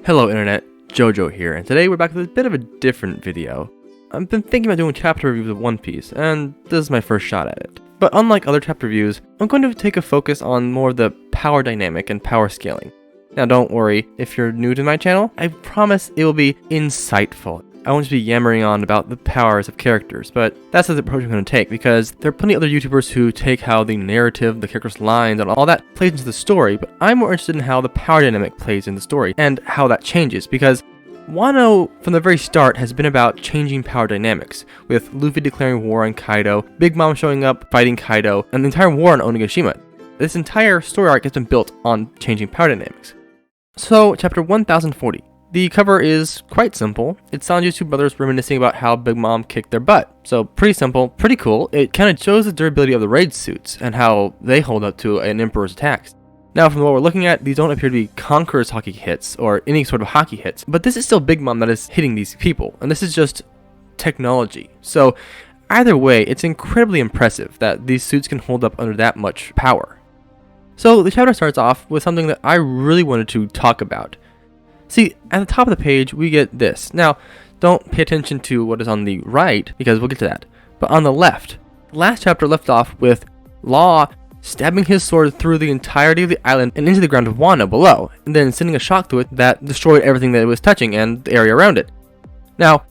Hello Internet, Jojo here, and today we're back with a bit of a different video. I've been thinking about doing chapter reviews of One Piece, and this is my first shot at it. But unlike other chapter reviews, I'm going to take a focus on more of the power dynamic and power scaling. Now don't worry, if you're new to my channel, I promise it will be insightful. I won't just be yammering on about the powers of characters, but that's the approach I'm going to take, because there are plenty of other YouTubers who take how the narrative, the characters' lines, and all that plays into the story, but I'm more interested in how the power dynamic plays in the story, and how that changes, because Wano, from the very start, has been about changing power dynamics, with Luffy declaring war on Kaido, Big Mom showing up, fighting Kaido, and the entire war on Onigashima. This entire story arc has been built on changing power dynamics. So, chapter 1040. The cover is quite simple. It's Sanji's two brothers reminiscing about how Big Mom kicked their butt. So pretty simple, pretty cool. It kind of shows the durability of the raid suits and how they hold up to an Emperor's attacks. Now from what we're looking at, these don't appear to be Conqueror's hockey hits or any sort of hockey hits, but this is still Big Mom that is hitting these people, and this is just technology. So either way, it's incredibly impressive that these suits can hold up under that much power. So the chapter starts off with something that I really wanted to talk about. See, at the top of the page, we get this. Now, don't pay attention to what is on the right, because we'll get to that. But on the left, last chapter left off with Law stabbing his sword through the entirety of the island and into the ground of Wano below, and then sending a shock to it that destroyed everything that it was touching and the area around it. Now,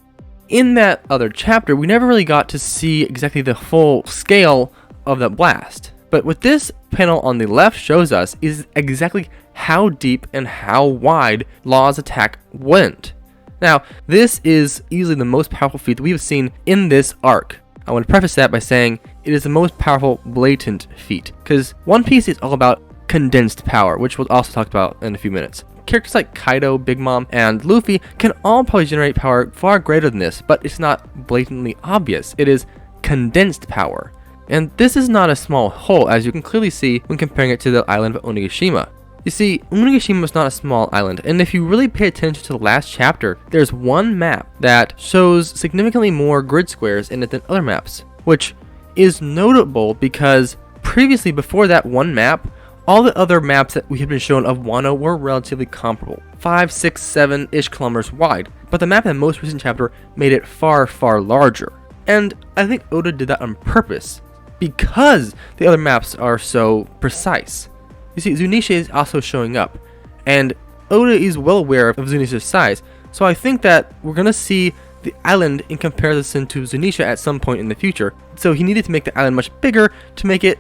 in that other chapter, we never really got to see exactly the full scale of that blast. But what this panel on the left shows us is exactly how deep and how wide Law's attack went. Now, this is easily the most powerful feat that we have seen in this arc. I want to preface that by saying it is the most powerful blatant feat, because One Piece is all about condensed power, which we'll also talk about in a few minutes. Characters like Kaido, Big Mom, and Luffy can all probably generate power far greater than this, but it's not blatantly obvious. It is condensed power. And this is not a small hole, as you can clearly see when comparing it to the island of Onigashima. You see, Onigashima is not a small island, and if you really pay attention to the last chapter, there's one map that shows significantly more grid squares in it than other maps, which is notable because previously, before that one map, all the other maps that we had been shown of Wano were relatively comparable, 5, 6, 7-ish kilometers wide, but the map in the most recent chapter made it far, far larger. And I think Oda did that on purpose, because the other maps are so precise. You see, Zunisha is also showing up, and Oda is well aware of Zunisha's size, so I think that we're going to see the island in comparison to Zunisha at some point in the future. So he needed to make the island much bigger to make it,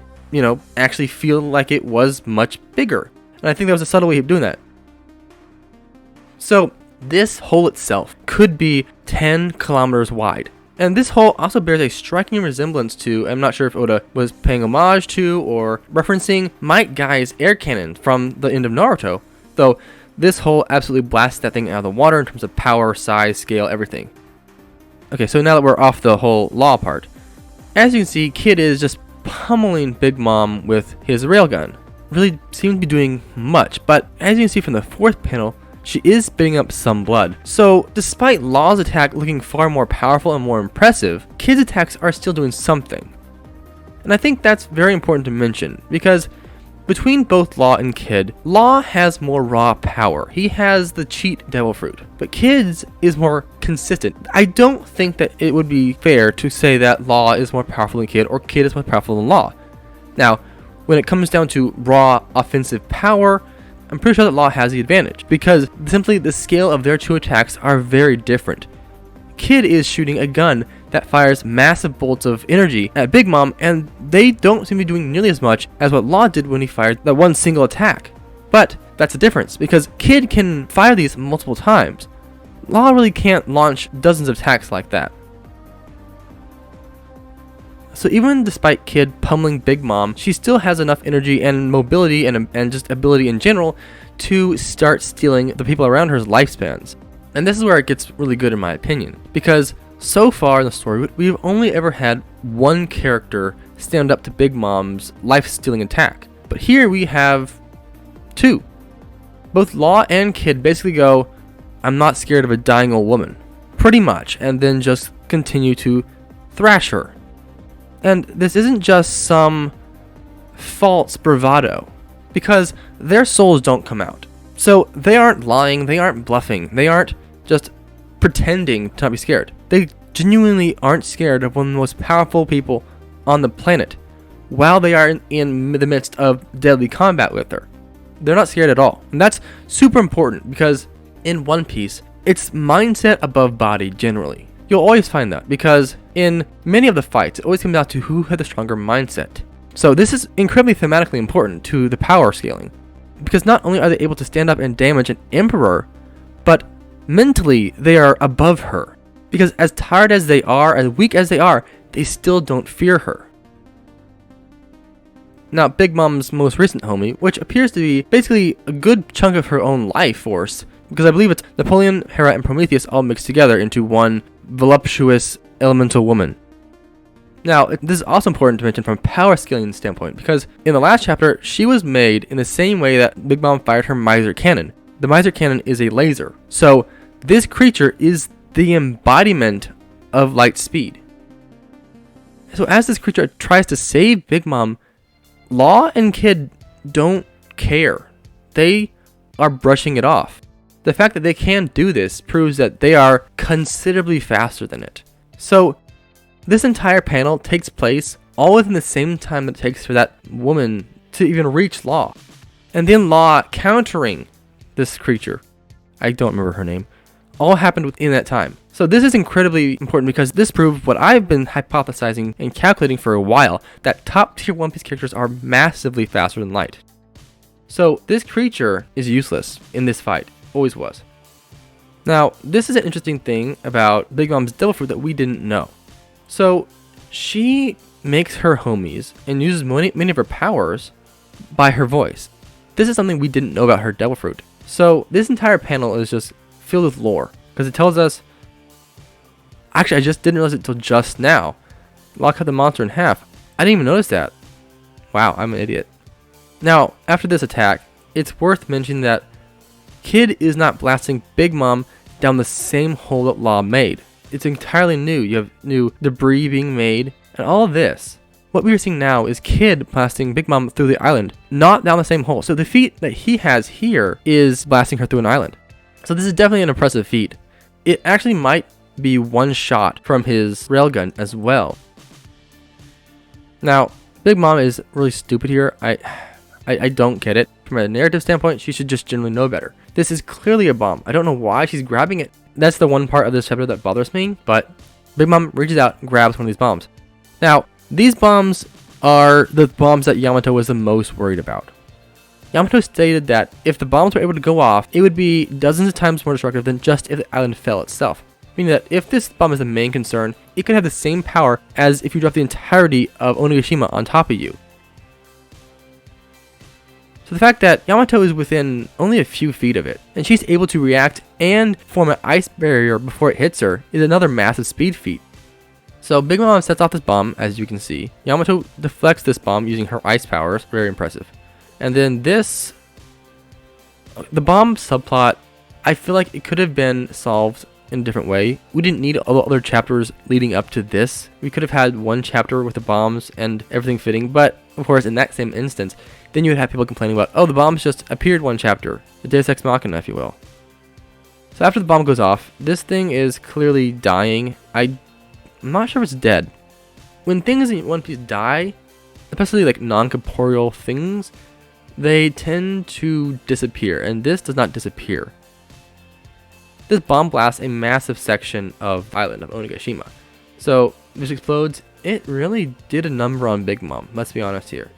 actually feel like it was much bigger. And I think that was a subtle way of doing that. So this hole itself could be 10 kilometers wide. And this hole also bears a striking resemblance to, I'm not sure if Oda was paying homage to or referencing Might Guy's air cannon from the end of Naruto, though this hole absolutely blasts that thing out of the water in terms of power, size, scale, everything. Okay, so now that we're off the whole Law part, as you can see, Kid is just pummeling Big Mom with his railgun. Really seems to be doing much, but as you can see from the fourth panel, she is spitting up some blood. So, despite Law's attack looking far more powerful and more impressive, Kid's attacks are still doing something. And I think that's very important to mention, because between both Law and Kid, Law has more raw power. He has the cheat devil fruit, but Kid's is more consistent. I don't think that it would be fair to say that Law is more powerful than Kid, or Kid is more powerful than Law. Now, when it comes down to raw offensive power, I'm pretty sure that Law has the advantage, because simply the scale of their two attacks are very different. Kid is shooting a gun that fires massive bolts of energy at Big Mom, and they don't seem to be doing nearly as much as what Law did when he fired that one single attack. But that's the difference, because Kid can fire these multiple times. Law really can't launch dozens of attacks like that. So even despite Kid pummeling Big Mom, she still has enough energy and mobility and just ability in general to start stealing the people around her's lifespans. And this is where it gets really good in my opinion, because so far in the story, we've only ever had one character stand up to Big Mom's life-stealing attack. But here we have two. Both Law and Kid basically go, "I'm not scared of a dying old woman," pretty much, and then just continue to thrash her. And this isn't just some false bravado, because their souls don't come out. So they aren't lying, they aren't bluffing, they aren't just pretending to not be scared. They genuinely aren't scared of one of the most powerful people on the planet while they are in the midst of deadly combat with her. They're not scared at all. And that's super important because in One Piece, it's mindset above body generally. You'll always find that because in many of the fights, it always comes down to who had the stronger mindset. So this is incredibly thematically important to the power scaling because not only are they able to stand up and damage an emperor, but mentally they are above her. Because as tired as they are, as weak as they still don't fear her. Now, Big Mom's most recent homie, which appears to be basically a good chunk of her own life force, because I believe it's Napoleon, Hera, and Prometheus all mixed together into one voluptuous elemental woman. Now, this is also important to mention from a power scaling standpoint, because in the last chapter, she was made in the same way that Big Mom fired her Miser Cannon. The Miser Cannon is a laser, so this creature is the embodiment of light speed. So as this creature tries to save Big Mom, Law and Kid don't care. They are brushing it off. The fact that they can do this proves that they are considerably faster than it. So this entire panel takes place all within the same time that it takes for that woman to even reach Law. And then Law countering this creature, I don't remember her name, all happened within that time. So this is incredibly important because this proves what I've been hypothesizing and calculating for a while, that top tier One Piece characters are massively faster than light. So this creature is useless in this fight, always was. Now, this is an interesting thing about Big Mom's Devil Fruit that we didn't know. So she makes her homies and uses many of her powers by her voice. This is something we didn't know about her Devil Fruit. So this entire panel is just filled with lore because it tells us. Actually, I just didn't realize it until just now. Law cut the monster in half. I didn't even notice that. Wow, I'm an idiot. Now, after this attack, it's worth mentioning that Kid is not blasting Big Mom down the same hole that Law made. It's entirely new. You have new debris being made, and all of this. What we are seeing now is Kid blasting Big Mom through the island, not down the same hole. So the feat that he has here is blasting her through an island. So this is definitely an impressive feat. It actually might be one shot from his railgun as well. Now, Big Mom is really stupid here. I don't get it. From a narrative standpoint, she should just generally know better. This is clearly a bomb. I don't know why she's grabbing it. That's the one part of this chapter that bothers me, but Big Mom reaches out and grabs one of these bombs. Now, these bombs are the bombs that Yamato was the most worried about. Yamato stated that if the bombs were able to go off, it would be dozens of times more destructive than just if the island fell itself. Meaning that if this bomb is the main concern, it could have the same power as if you dropped the entirety of Onigashima on top of you. So the fact that Yamato is within only a few feet of it, and she's able to react and form an ice barrier before it hits her, is another massive speed feat. So Big Mom sets off this bomb, as you can see. Yamato deflects this bomb using her ice powers, very impressive. And then this, the bomb subplot, I feel like it could have been solved in a different way. We didn't need all the other chapters leading up to this. We could have had one chapter with the bombs and everything fitting, but of course in that same instance, then you would have people complaining about, oh, the bombs just appeared one chapter. The Deus Ex Machina, if you will. So after the bomb goes off, this thing is clearly dying. I'm not sure if it's dead. When things in One Piece die, especially like non-corporeal things, they tend to disappear, and this does not disappear. This bomb blasts a massive section of island of Onigashima. So this explodes. It really did a number on Big Mom, let's be honest here.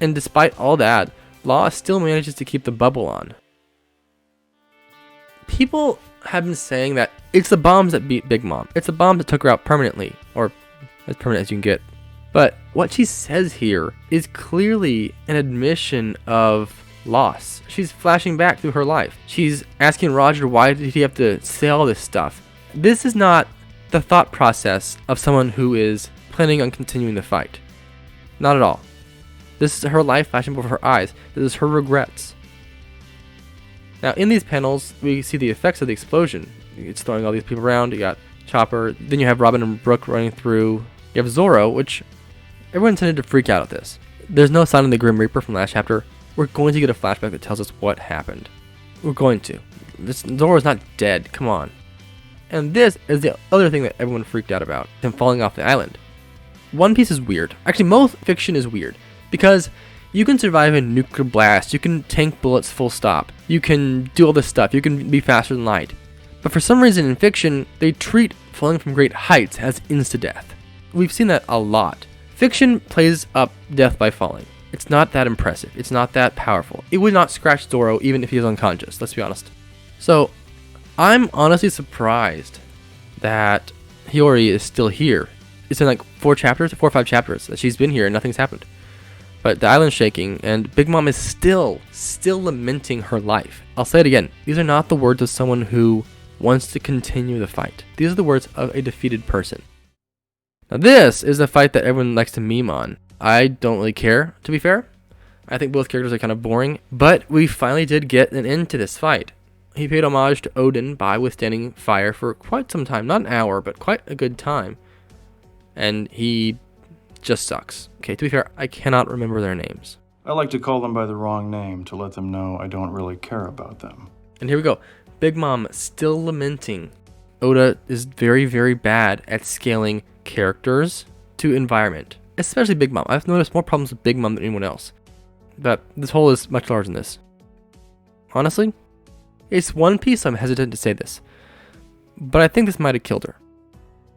And despite all that, Law still manages to keep the bubble on. People have been saying that it's the bombs that beat Big Mom. It's the bombs that took her out permanently, or as permanent as you can get. But what she says here is clearly an admission of loss. She's flashing back through her life. She's asking Roger, why did he have to say all this stuff? This is not the thought process of someone who is planning on continuing the fight. Not at all. This is her life flashing before her eyes. This is her regrets. Now in these panels, we see the effects of the explosion. It's throwing all these people around. You got Chopper. Then you have Robin and Brooke running through. You have Zoro, which everyone tended to freak out at this. There's no sign of the Grim Reaper from last chapter. we're going to get a flashback that tells us what happened. We're going to. Zoro's not dead, come on. And this is the other thing that everyone freaked out about, him falling off the island. One Piece is weird. Actually, most fiction is weird, because you can survive a nuclear blast, you can tank bullets full stop, you can do all this stuff, you can be faster than light. But for some reason in fiction, they treat falling from great heights as insta-death. We've seen that a lot. Fiction plays up death by falling. It's not that impressive, it's not that powerful. It would not scratch Zoro even if he was unconscious, let's be honest. So, I'm honestly surprised that Hiyori is still here. It's in like 4 or 5 chapters that she's been here and nothing's happened. But the island's shaking, and Big Mom is still lamenting her life. I'll say it again. These are not the words of someone who wants to continue the fight. These are the words of a defeated person. Now this is a fight that everyone likes to meme on. I don't really care, to be fair. I think both characters are kind of boring, but we finally did get an end to this fight. He paid homage to Odin by withstanding fire for quite some time. Not an hour, but quite a good time. And he just sucks. Okay, to be fair, I cannot remember their names. I like to call them by the wrong name to let them know I don't really care about them. And here we go. Big Mom still lamenting. Oda is very, very bad at scaling characters to environment. Especially Big Mom. I've noticed more problems with Big Mom than anyone else. But this hole is much larger than this. Honestly, it's One Piece, so I'm hesitant to say this. But I think this might have killed her.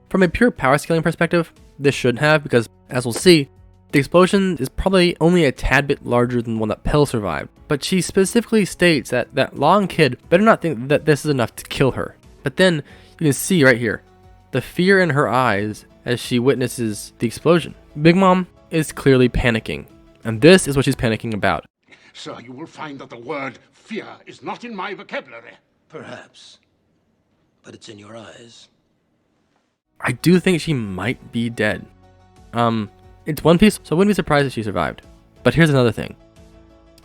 From a pure power scaling perspective, this shouldn't have, because as we'll see, the explosion is probably only a tad bit larger than the one that Pell survived. But she specifically states that that long kid better not think that this is enough to kill her. But then you can see right here, the fear in her eyes as she witnesses the explosion. Big Mom is clearly panicking, and this is what she's panicking about. Sir, you will find that the word fear is not in my vocabulary. Perhaps, but it's in your eyes. I do think she might be dead. It's One Piece, so I wouldn't be surprised if she survived. But here's another thing.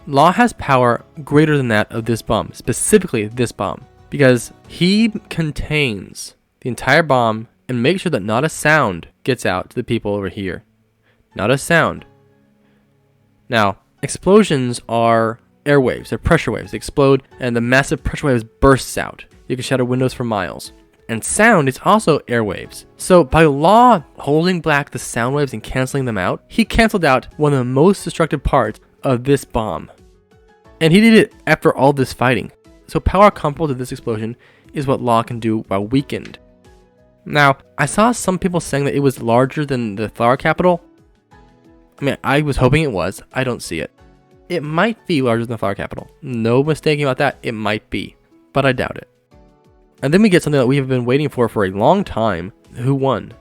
Law has power greater than that of this bomb, specifically this bomb, because he contains the entire bomb and makes sure that not a sound gets out to the people over here. Not a sound. Now, explosions are airwaves, they're pressure waves. They explode and the massive pressure waves bursts out. You can shatter windows for miles. And sound is also airwaves. So by Law holding back the sound waves and canceling them out, he canceled out one of the most destructive parts of this bomb. And he did it after all this fighting. So power comparable to this explosion is what Law can do while weakened. Now, I saw some people saying that it was larger than the flower capital. I mean, I was hoping it was. I don't see it. It might be larger than the flower capital. No mistaking about that. It might be. But I doubt it. And then we get something that we have been waiting for a long time. Who won?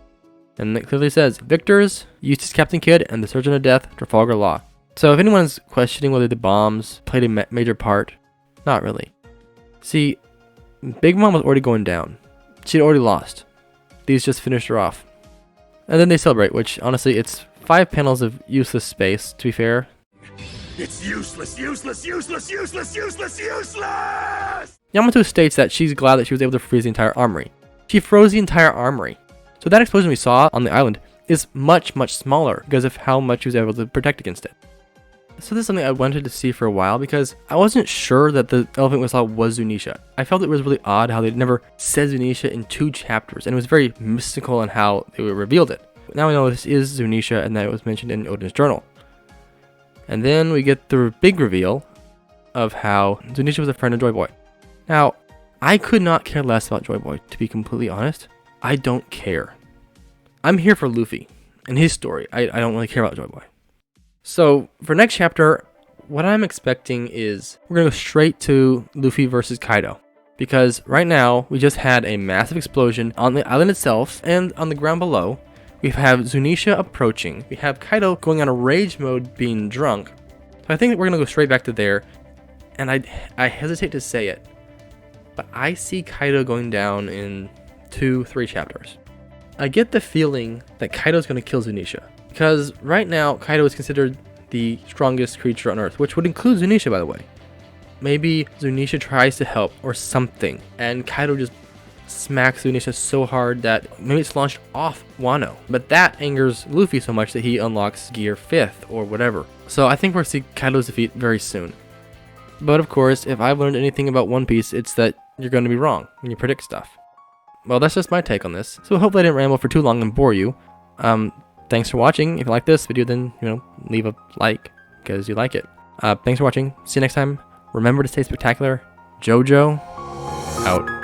And it clearly says, victors, Eustace Captain Kidd, and the Surgeon of Death, Trafalgar Law. So if anyone's questioning whether the bombs played a major part, not really. See, Big Mom was already going down. She'd already lost. These just finished her off. And then they celebrate, which honestly, it's 5 panels of useless space, to be fair. It's useless, useless, useless, useless, useless, useless! Yamato states that she's glad that she was able to freeze the entire armory. She froze the entire armory. So that explosion we saw on the island is much, much smaller because of how much she was able to protect against it. So this is something I wanted to see for a while because I wasn't sure that the elephant we saw was Zunisha. I felt it was really odd how they never said Zunisha in 2 chapters, and it was very mystical in how they revealed it. But now we know this is Zunisha and that it was mentioned in Odin's journal. And then we get the big reveal of how Zunisha was a friend of Joy Boy. Now, I could not care less about Joy Boy, to be completely honest. I don't care. I'm here for Luffy and his story. I don't really care about Joy Boy. So, for next chapter, what I'm expecting is we're going to go straight to Luffy versus Kaido. Because right now, we just had a massive explosion on the island itself and on the ground below. We have Zunisha approaching. We have Kaido going on a rage mode being drunk. So I think that we're going to go straight back to there. And I hesitate to say it, but I see Kaido going down in 2-3 chapters. I get the feeling that Kaido's going to kill Zunisha. Because right now, Kaido is considered the strongest creature on Earth, which would include Zunisha, by the way. Maybe Zunisha tries to help or something, and Kaido just smacks Zunisha so hard that maybe it's launched off Wano. But that angers Luffy so much that he unlocks Gear 5th or whatever. So I think we're going to see Kaido's defeat very soon. But of course, if I've learned anything about One Piece, it's that you're going to be wrong when you predict stuff. Well, that's just my take on this. So hopefully I didn't ramble for too long and bore you. Thanks for watching. If you like this video, then, leave a like because you like it. Thanks for watching. See you next time. Remember to stay spectacular. Jojo, out.